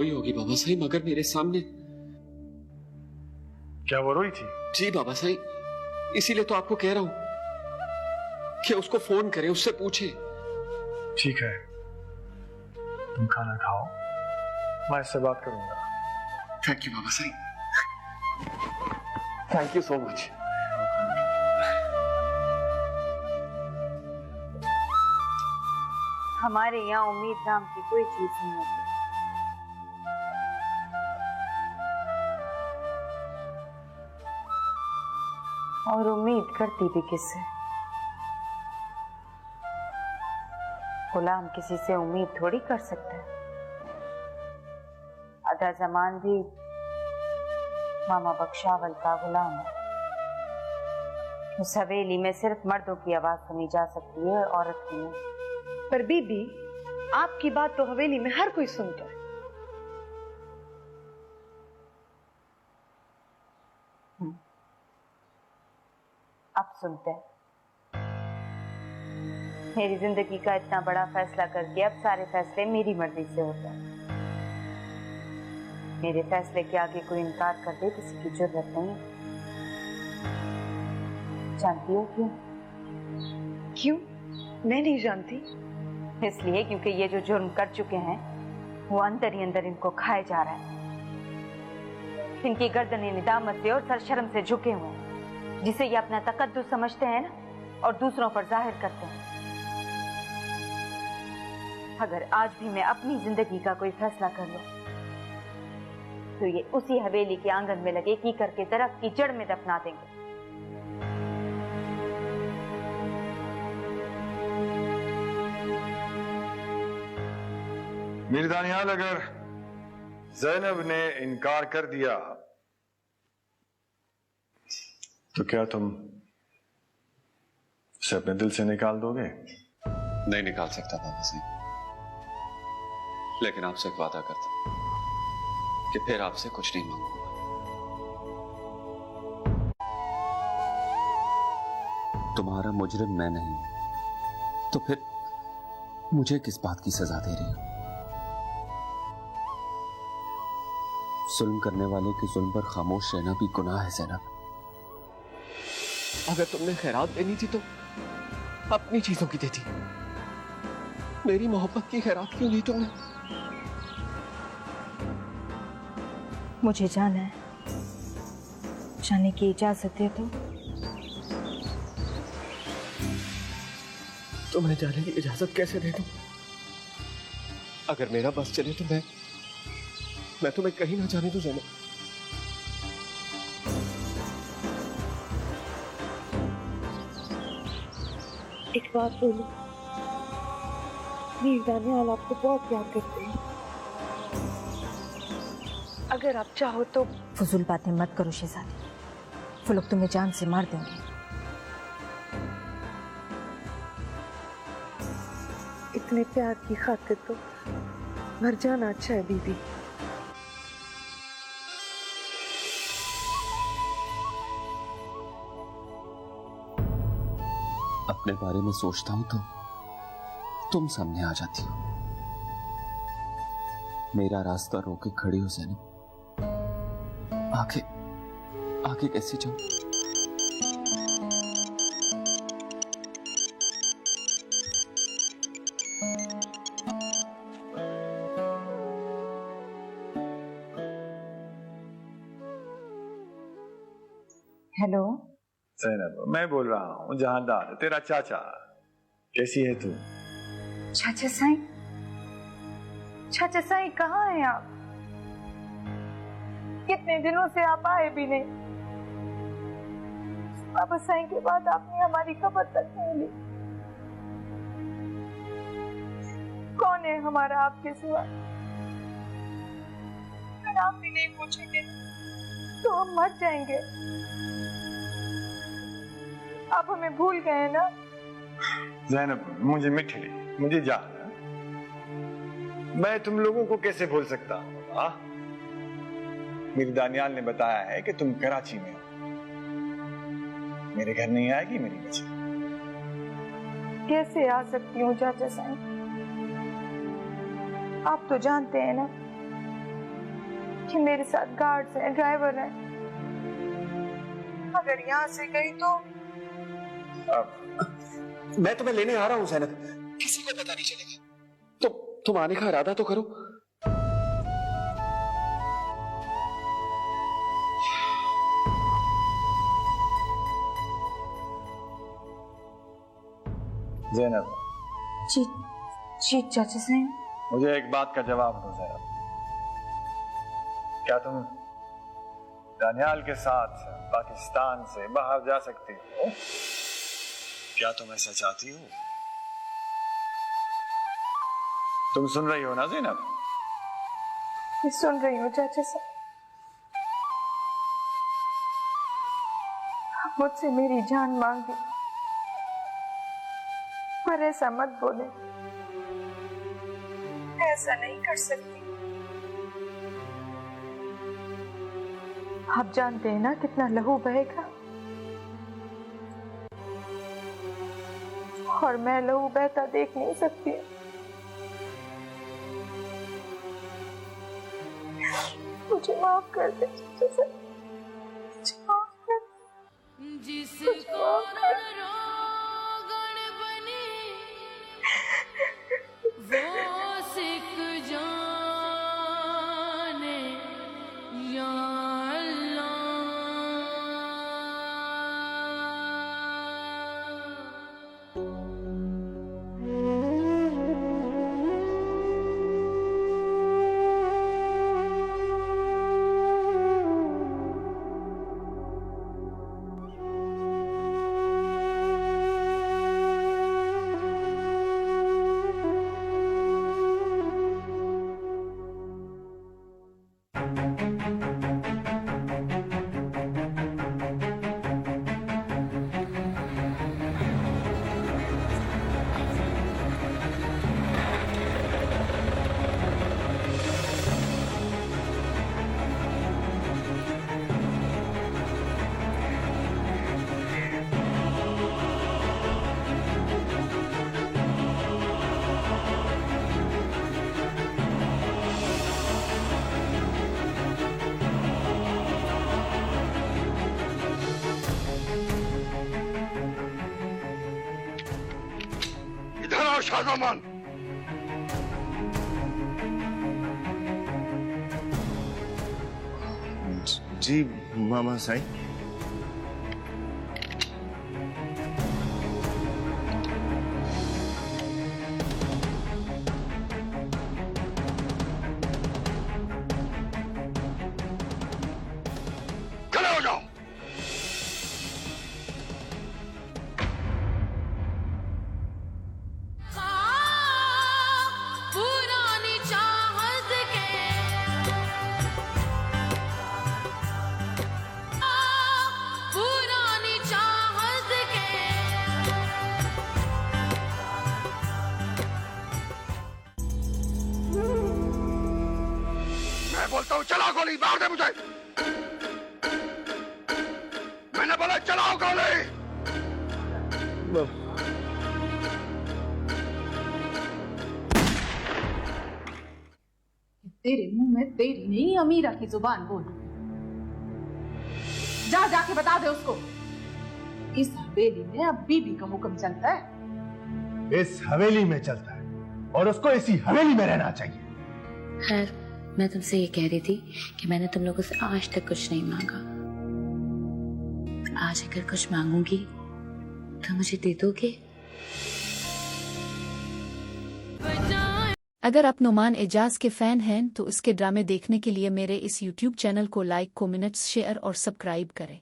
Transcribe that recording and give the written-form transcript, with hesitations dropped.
रोई होगी बाबा साईं, मगर मेरे सामने। क्या वो रोई थी? जी बाबा साईं, इसीलिए तो आपको कह रहा हूं कि उसको फोन करें, उससे पूछे। ठीक है, तुम खाना खाओ, मैं इससे बात करूंगा। Thank you Baba Sai, thank you so much. हमारे यहाँ उम्मीद नाम की कोई चीज नहीं होती। और उम्मीद करती भी किससे? गुलाम किसी से उम्मीद थोड़ी कर सकता है। आधा जमान भी मामा बख्शावल का गुलाम है। उस हवेली में सिर्फ मर्दों की आवाज सुनी जा सकती है, औरत की नहीं। पर बीबी, आपकी बात तो हवेली में हर कोई सुनता है। अब सुनते हैं। मेरी जिंदगी का इतना बड़ा फैसला करके अब सारे फैसले मेरी मर्जी से होते हैं। मेरे फैसले के आगे कोई इनकार कर दे, किसी की जरूरत नहीं। जानती हो क्यों? क्यों? मैं नहीं जानती। इसलिए क्योंकि ये जो जुर्म कर चुके हैं वो अंदर ही अंदर इनको खाए जा रहा है। इनकी गर्दनें निदामत से और सरशर्म से झुके हुए हैं, जिसे ये अपना तकद्दुस समझते हैं ना, और दूसरों पर जाहिर करते हैं। अगर आज भी मैं अपनी जिंदगी का कोई फैसला कर लूं तो ये उसी हवेली के आंगन में लगे कीकर के दरख्त की जड़ में दफना देंगे। मीर दानियाल, अगर ज़ैनब ने इनकार कर दिया तो क्या तुम उसे अपने दिल से निकाल दोगे? नहीं निकाल सकता बाबा साईं, लेकिन आपसे एक वादा करता हूं कि फिर आपसे कुछ नहीं मांगूंगा। तुम्हारा मुजरिम मैं नहीं, तो फिर मुझे किस बात की सजा दे रही हो? जुल्म करने वाले के जुल्म पर खामोश रहना भी गुनाह है ज़ैनब। अगर तुमने खैरात देनी थी तो अपनी चीजों की देती, मेरी मोहब्बत की खैरात क्यों दी तुमने? मुझे जाना है, जाने की इजाजत दे दो। तुम्हें जाने की इजाजत कैसे दे दूं? अगर मेरा बस चले तो मैं तुम्हें कहीं ना जाने दूं ज़ैनब। एक बात बोलो, मीर दानियाल आपको बहुत प्यार करते हैं। अगर आप चाहो तो। फजूल बातें मत करो शहजादी, वो लोग तुम्हें जान से मार देंगे। इतने प्यार की खातिर तो मर जाना अच्छा है बीबी। अपने बारे में सोचता हूं तो तुम सामने आ जाती हो। मेरा रास्ता रोके खड़ी हो ज़ैनब। आगे कैसे जाऊं? हेलो ज़ैनब, मैं बोल रहा हूँ जहांदार, तेरा चाचा। कैसी है तू? चाचा साईं, चाचा साईं कहाँ हैं आप? कितने दिनों से आप आए भी नहीं। बाबा साईं के बाद आपने हमारी खबर तक नहीं ली। कौन है हमारा आपके सिवा? अगर आप भी नहीं पूछेंगे तो हम मर जाएंगे। आप हमें भूल गए ना? ज़ैनब, मुझे मिठी, मुझे जान। मैं तुम लोगों को कैसे भूल सकता हूँ? मीर दानियाल ने बताया है कि तुम कराची में हो। मेरे घर नहीं आएगी मेरी बच्ची? कैसे आ सकती हूँ चाचा साईं? आप तो जानते हैं ना कि मेरे साथ गार्ड्स हैं, ड्राइवर है। अगर यहाँ से गई तो मैं तुम्हें लेने आ रहा हूँ ज़ैनब, किसी को पता नहीं चलेगा। तुम आने का इरादा तो करो। ज़ैनब, जी जी चाचा साहब, मुझे एक बात का जवाब दो ज़ैनब। क्या तुम दानियाल के साथ पाकिस्तान से बाहर जा सकती हो? क्या तुम ऐसा चाहती हो? तुम सुन रही हो ना ज़ैनब? मैं सुन रही हूँ चाचा साहब। आप मुझसे मेरी जान मांगी, पर ऐसा मत बोले। मैं ऐसा नहीं कर सकती। आप जानते हैं ना कितना लहू बहेगा, और मैं लहू बहता देख नहीं सकती। मुझे माफ कर दे चाचा साहब, मुझे माफ कर दे। मुझे माफ कर दे। शाहजमान, जी मामा साईं। खड़े हो जाओ। बोलता हूँ चलाओ गोली, मार दे मुझे। मैंने बोला चलाओ गोली। तेरे मुंह में तेरी नहीं अमीरा की जुबान बोल। जा जाके बता दे उसको, इस हवेली में अब बीबी का हुक्म चलता है। इस हवेली में चलता है और उसको इसी हवेली में रहना चाहिए। खैर, मैं तुमसे ये कह रही थी कि मैंने तुम लोगों से आज तक कुछ नहीं मांगा। आज अगर कुछ मांगूंगी तो मुझे दे दोगे? अगर आप नुमान एजाज के फैन हैं तो इसके ड्रामे देखने के लिए मेरे इस YouTube चैनल को लाइक, कमेंट्स, शेयर और सब्सक्राइब करें।